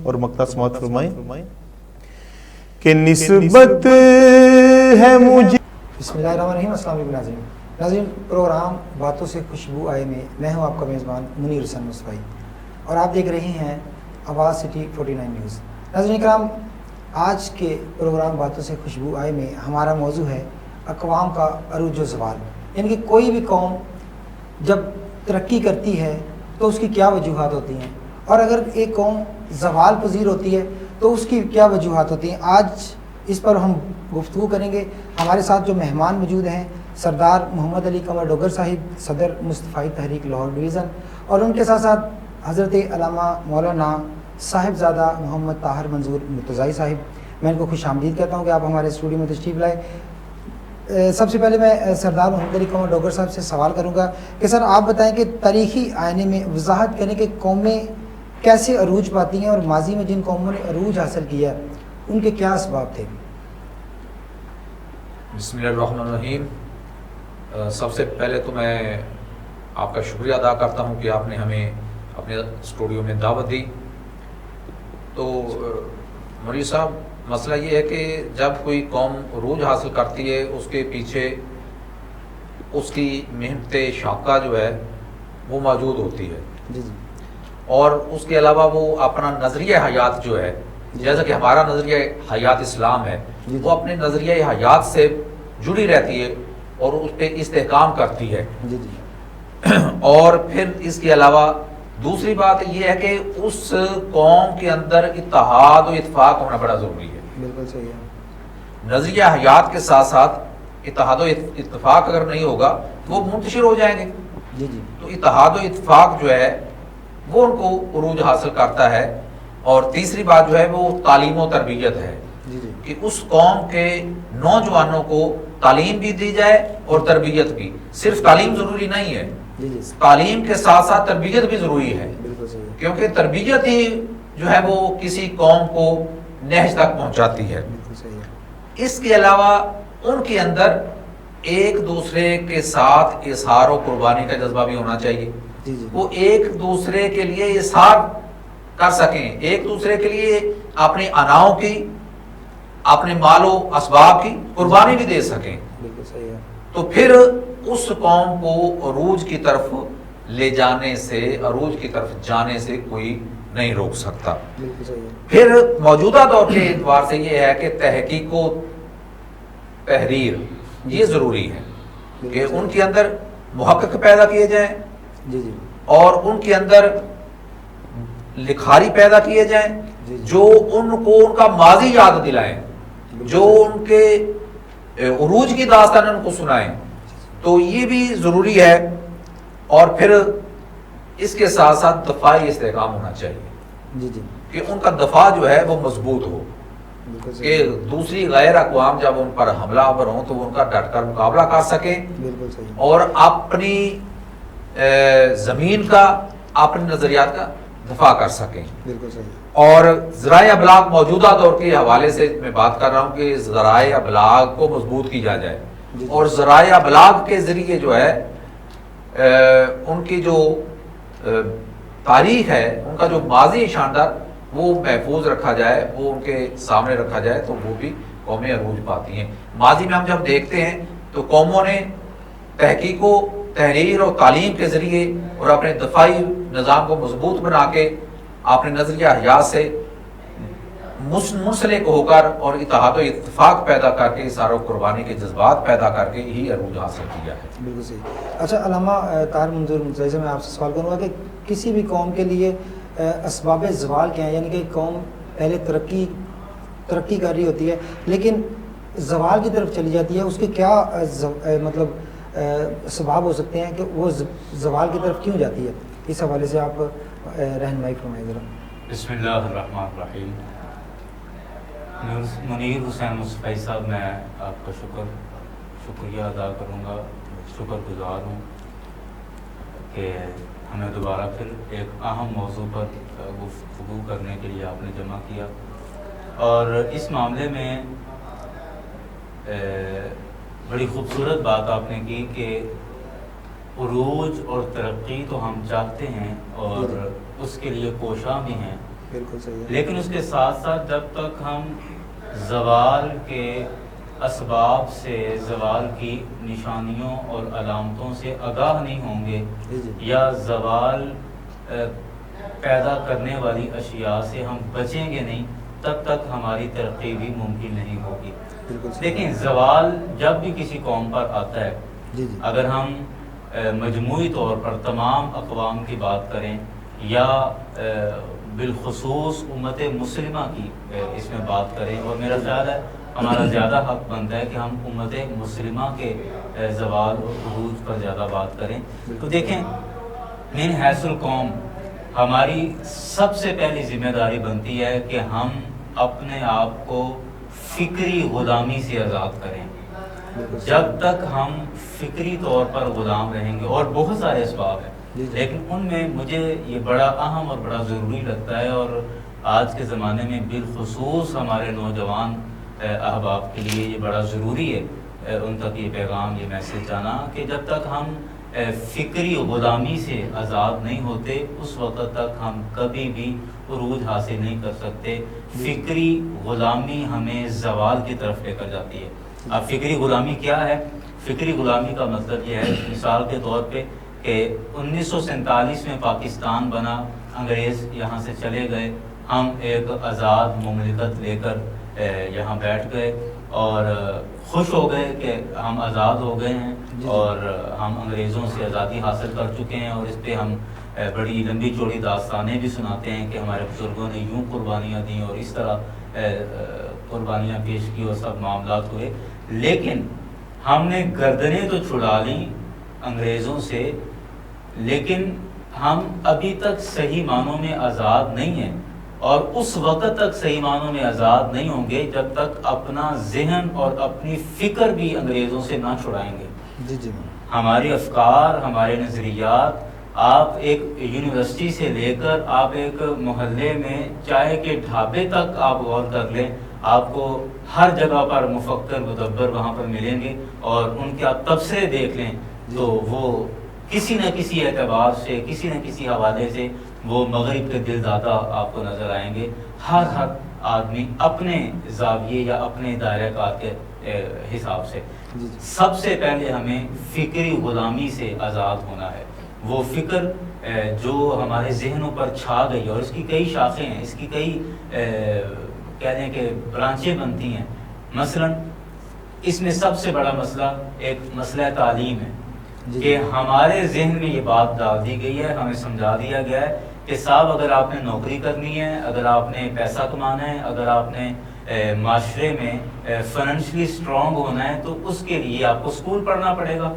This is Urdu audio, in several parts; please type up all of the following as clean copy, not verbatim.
اور مقطع سماعت فرمائیں کہ نسبت ہے مجھے. بسم اللہ الرحمن الرحیم. السلام علیکم ناظرین. پروگرام باتوں سے خوشبو آئے میں میں ہوں آپ کا میزبان منیر حسین مصطفی اور آپ دیکھ رہے ہیں آواز سٹی 49 نیوز. ناظرین کرام، آج کے پروگرام باتوں سے خوشبو آئے میں ہمارا موضوع ہے اقوام کا عروج و زوال. یعنی کہ کوئی بھی قوم جب ترقی کرتی ہے تو اس کی کیا وجوہات ہوتی ہیں، اور اگر ایک قوم زوال پذیر ہوتی ہے تو اس کی کیا وجوہات ہوتی ہیں. آج اس پر ہم گفتگو کریں گے. ہمارے ساتھ جو مہمان موجود ہیں سردار محمد علی قمر ڈوگر صاحب، صدر مصطفی تحریک لاہور ڈویژن، اور ان کے ساتھ ساتھ حضرت علامہ مولانا صاحبزادہ محمد طاہر منظور مرتضائی صاحب. میں ان کو خوش آمدید کہتا ہوں کہ آپ ہمارے اسٹوڈیو میں تشریف لائے. سب سے پہلے میں سردار محمد علی قمر ڈوگر صاحب سے سوال کروں گا کہ سر آپ بتائیں کہ تاریخی آئینے میں وضاحت کریں کہ قومیں کیسے عروج پاتی ہیں اور ماضی میں جن قوموں نے عروج حاصل کیا ان کے کیا اسباب تھے. بسم اللہ الرحمن الرحیم. سب سے پہلے تو میں آپ کا شکریہ ادا کرتا ہوں کہ آپ نے ہمیں اپنے اسٹوڈیو میں دعوت دی. تو مولوی صاحب، مسئلہ یہ ہے کہ جب کوئی قوم عروج حاصل کرتی ہے اس کے پیچھے اس کی محنت شاقہ جو ہے وہ موجود ہوتی ہے. جی جی. اور اس کے علاوہ وہ اپنا نظریہ حیات جو ہے، جیسا کہ ہمارا نظریہ حیات اسلام ہے، وہ اپنے نظریہ حیات سے جڑی رہتی ہے اور اس پہ استحکام کرتی ہے. جی جی. اور پھر اس کے علاوہ دوسری بات یہ ہے کہ اس قوم کے اندر اتحاد و اتفاق ہونا بڑا ضروری ہے. بالکل صحیح ہے. نظریہ حیات کے ساتھ ساتھ اتحاد و اتفاق اگر نہیں ہوگا تو وہ منتشر ہو جائیں گے. جی جی. تو اتحاد و اتفاق جو ہے وہ ان کو عروج حاصل کرتا ہے. اور تیسری بات جو ہے وہ تعلیم و تربیت ہے. جی جی. کہ اس قوم کے نوجوانوں کو تعلیم بھی دی جائے اور تربیت بھی. صرف تعلیم ضروری نہیں ہے، جی جی. تعلیم کے ساتھ ساتھ تربیت بھی ضروری ہے. بالکل صحیح ہے. کیونکہ تربیت ہی جو ہے وہ کسی قوم کو نہج تک پہنچاتی ہے. بالکل صحیح ہے. اس کے علاوہ ان کے اندر ایک دوسرے کے ساتھ اظہار و قربانی کا جذبہ بھی ہونا چاہیے. جی جی. وہ ایک دوسرے کے لیے اظہار کر سکیں، ایک دوسرے کے لیے اپنی اناؤں کی، اپنے مال و اسباب کی قربانی بھی دے سکیں. بالکل صحیح ہے. تو پھر اس قوم کو عروج کی طرف لے جانے سے، عروج کی طرف جانے سے کوئی نہیں روک سکتا. بالکل صحیح ہے. پھر موجودہ دور کے اعتبار سے یہ ہے کہ تحقیق و تحریر یہ ضروری ہے کہ ان کے اندر محقق پیدا کیے جائیں. جی جی. اور ان کے اندر لکھاری پیدا کیے جائیں جو ان کو ان کا ماضی یاد دلائیں، جو ان کے عروج کی داستان ان کو سنائیں. تو یہ بھی ضروری ہے. اور پھر اس کے ساتھ ساتھ دفاعی استحکام ہونا چاہیے. جی جی. کہ ان کا دفاع جو ہے وہ مضبوط ہو، کہ دوسری غیر اقوام جب ان پر حملہ آور ہوں تو وہ ان کا ڈٹ کر مقابلہ کر سکیں. بالکل صحیح. اور اپنی زمین کا، اپنے نظریات کا دفاع کر سکیں. بالکل صحیح. اور ذرائع ابلاغ موجودہ دور کے حوالے سے میں بات کر رہا ہوں کہ ذرائع ابلاغ کو مضبوط کیا جائے. اور ذرائع ابلاغ کے ذریعے جو ہے ان کی جو تاریخ ہے، ان کا جو ماضی شاندار وہ محفوظ رکھا جائے، وہ ان کے سامنے رکھا جائے تو وہ بھی قومیں عروج پاتی ہیں. ماضی میں ہم جب دیکھتے ہیں تو قوموں نے تحقیق و تحریر اور تعلیم کے ذریعے اور اپنے دفاعی نظام کو مضبوط بنا کے اپنے نظریہ حیات سے منسلک ہو کر اور اتحاد و اتفاق پیدا کر کے، اظہار و قربانی کے جذبات پیدا کر کے ہی عروج حاصل کیا ہے. بالکل صحیح. اچھا علامہ طاہر منظور مرتضائی سے میں آپ سے سوال کروں گا کہ کسی بھی قوم کے لیے اسباب زوال کیا ہیں؟ یعنی کہ قوم پہلے ترقی کر رہی ہوتی ہے لیکن زوال کی طرف چلی جاتی ہے، اس کے کیا مطلب اسباب ہو سکتے ہیں کہ وہ زوال کی طرف کیوں جاتی ہے؟ اس حوالے سے آپ رہنمائی فرمائیں ذرا. بسم اللہ الرحمن الرحیم. منیر حسین مصطفی صاحب، میں آپ کا شکریہ ادا کروں گا، شکر گزار ہوں کہ ہمیں دوبارہ پھر ایک اہم موضوع پر گفتگو کرنے کے لیے آپ نے جمع کیا. اور اس معاملے میں بڑی خوبصورت بات آپ نے کی کہ عروج اور ترقی تو ہم چاہتے ہیں اور اس کے لیے کوشاں بھی ہیں، بالکل صحیح ہے. لیکن اس کے ساتھ ساتھ جب تک ہم زوال کے اسباب سے، زوال کی نشانیوں اور علامتوں سے آگاہ نہیں ہوں گے، یا زوال پیدا کرنے والی اشیاء سے ہم بچیں گے نہیں، تب تک ہماری ترقی بھی ممکن نہیں ہوگی. لیکن زوال جب بھی کسی قوم پر آتا ہے، اگر ہم مجموعی طور پر تمام اقوام کی بات کریں یا بالخصوص امت مسلمہ کی اس میں بات کریں، اور میرا خیال ہے ہمارا زیادہ حق بنتا ہے کہ ہم امت مسلمہ کے زوال اور عروج پر زیادہ بات کریں. تو دیکھیں، من حیث القوم ہماری سب سے پہلی ذمہ داری بنتی ہے کہ ہم اپنے آپ کو فکری غلامی سے آزاد کریں. جب تک ہم فکری طور پر غلام رہیں گے، اور بہت سارے اسباب ہیں، لیکن ان میں مجھے یہ بڑا اہم اور بڑا ضروری لگتا ہے، اور آج کے زمانے میں بالخصوص ہمارے نوجوان احباب کے لیے یہ بڑا ضروری ہے ان تک یہ پیغام، یہ میسج جانا، کہ جب تک ہم فکری غلامی سے آزاد نہیں ہوتے، اس وقت تک ہم کبھی بھی عروج حاصل نہیں کر سکتے. فکری غلامی ہمیں زوال کی طرف لے کر جاتی ہے. اب فکری غلامی کیا ہے؟ فکری غلامی کا مطلب یہ ہے، مثال کے طور پہ، کہ 1947 میں پاکستان بنا، انگریز یہاں سے چلے گئے، ہم ایک آزاد مملکت لے کر یہاں بیٹھ گئے اور خوش ہو گئے کہ ہم آزاد ہو گئے ہیں اور ہم انگریزوں سے آزادی حاصل کر چکے ہیں، اور اس پہ ہم بڑی لمبی چوڑی داستانیں بھی سناتے ہیں کہ ہمارے بزرگوں نے یوں قربانیاں دیں اور اس طرح قربانیاں پیش کی اور سب معاملات ہوئے. لیکن ہم نے گردنیں تو چھڑا لیں انگریزوں سے، لیکن ہم ابھی تک صحیح معنوں میں آزاد نہیں ہیں، اور اس وقت تک صحیح معنوں میں آزاد نہیں ہوں گے جب تک اپنا ذہن اور اپنی فکر بھی انگریزوں سے نہ چھڑائیں گے. ہماری افکار، ہمارے نظریات، آپ ایک یونیورسٹی سے لے کر آپ ایک محلے میں چائے کے ڈھابے تک آپ غور کر لیں، آپ کو ہر جگہ پر مفکر مدبر وہاں پر ملیں گے، اور ان کے آپ تبصرے دیکھ لیں تو وہ کسی نہ کسی اعتبار سے، کسی نہ کسی حوالے سے وہ مغرب کے دل دادا آپ کو نظر آئیں گے. ہر آدمی اپنے زاویے یا اپنے دائرہ کار کے حساب سے. سب سے پہلے ہمیں فکری غلامی سے آزاد ہونا ہے. وہ فکر جو ہمارے ذہنوں پر چھا گئی، اور اس کی کئی شاخیں ہیں، اس کی کئی کہہ دیں کہ برانچیں بنتی ہیں. مثلا اس میں سب سے بڑا مسئلہ ایک مسئلہ تعلیم ہے، کہ ہمارے ذہن میں یہ بات ڈال دی گئی ہے، ہمیں سمجھا دیا گیا ہے کہ صاحب اگر آپ نے نوکری کرنی ہے، اگر آپ نے پیسہ کمانا ہے، اگر آپ نے معاشرے میں فائنینشلی اسٹرانگ ہونا ہے، تو اس کے لیے آپ کو اسکول پڑھنا پڑے گا.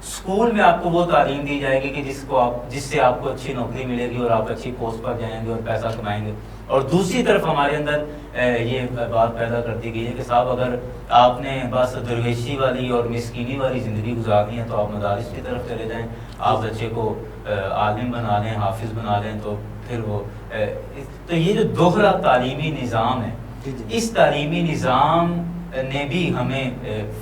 اسکول میں آپ کو وہ تعلیم دی جائے گی کہ جس سے آپ کو اچھی نوکری ملے گی اور آپ اچھی پوسٹ پر جائیں گے اور پیسہ کمائیں گے. اور دوسری طرف ہمارے اندر یہ بات پیدا کر دی گئی ہے کہ صاحب اگر آپ نے بس درویشی والی اور مسکینی والی زندگی گزارنی ہے تو آپ مدارس کی طرف چلے جائیں، آپ بچے کو عالم بنا لیں، حافظ بنا لیں، تو پھر وہ تو یہ جو دوہرا تعلیمی نظام ہے، اس تعلیمی نظام نے بھی ہمیں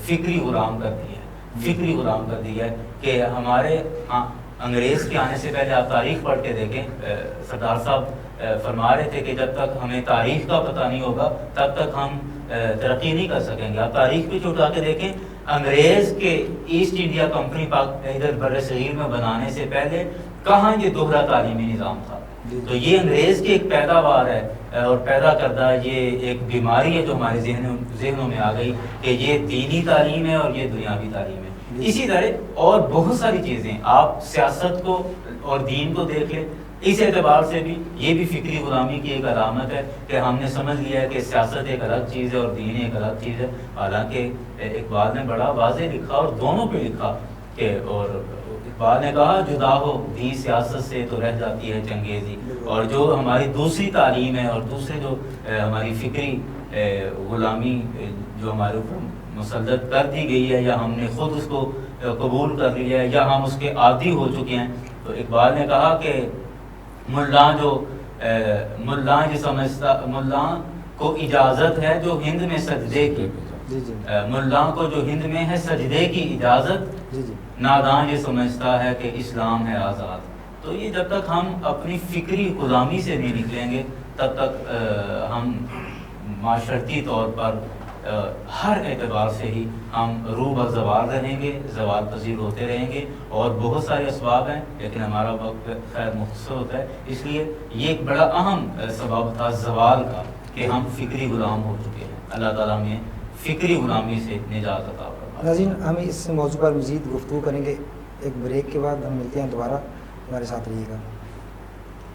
فکری غلام کر دیا ہے. فکری غلام کر دیا ہے کہ ہمارے انگریز کے آنے سے پہلے آپ تاریخ پڑھ کے دیکھیں، سردار صاحب فرما رہے تھے کہ جب تک ہمیں تاریخ کا پتہ نہیں ہوگا تب تک ہم ترقی نہیں کر سکیں گے. آپ تاریخ بھی چھوٹا کے دیکھیں، انگریز کے ایسٹ انڈیا کمپنی ادھر بر صغیر میں بنانے سے پہلے کہاں یہ دوہرا تعلیمی نظام تھا. تو یہ انگریز کی ایک پیداوار ہے اور پیدا کردہ یہ ایک بیماری ہے جو ہمارے ذہنوں میں آ گئی کہ یہ دینی تعلیم ہے اور یہ دنیاوی تعلیم ہے. اسی طرح اور بہت ساری چیزیں، آپ سیاست کو اور دین کو دیکھ لیں، اس اعتبار سے بھی یہ بھی فکری غلامی کی ایک علامت ہے کہ ہم نے سمجھ لیا ہے کہ سیاست ایک الگ چیز ہے اور دین ایک الگ چیز ہے. حالانکہ اقبال نے بڑا واضح لکھا اور دونوں پہ لکھا کہ، اور اقبال نے کہا جدا ہو دین سیاست سے تو رہ جاتی ہے چنگیزی. اور جو ہماری دوسری تعلیم ہے اور دوسرے جو ہماری فکری غلامی جو ہمارے اوپر مسلط کر دی گئی ہے، یا ہم نے خود اس کو قبول کر لیا ہے یا ہم اس کے عادی ہو چکے ہیں، تو اقبال نے کہا کہ ملا کو اجازت ہے جو ہند میں سجدے کی، ملا کو جو ہند میں ہے سجدے کی اجازت، نادان یہ سمجھتا ہے کہ اسلام ہے آزاد. تو یہ جب تک ہم اپنی فکری غلامی سے نہیں نکلیں گے تب تک ہم معاشرتی طور پر ہر اعتبار سے ہی ہم روح بزوال رہیں گے، زوال پذیر ہوتے رہیں گے، اور بہت سارے اسباب ہیں لیکن ہمارا وقت خیر مختصر ہوتا ہے، اس لیے یہ ایک بڑا اہم سبب تھا زوال کا کہ ہم فکری غلام ہو چکے ہیں۔ اللہ تعالیٰ ہمیں فکری غلامی سے نجات عطا فرمائے۔ ناظرین، ہم اس موضوع پر مزید گفتگو کریں گے ایک بریک کے بعد، ہم ملتے ہیں دوبارہ، ہمارے ساتھ رہیے گا۔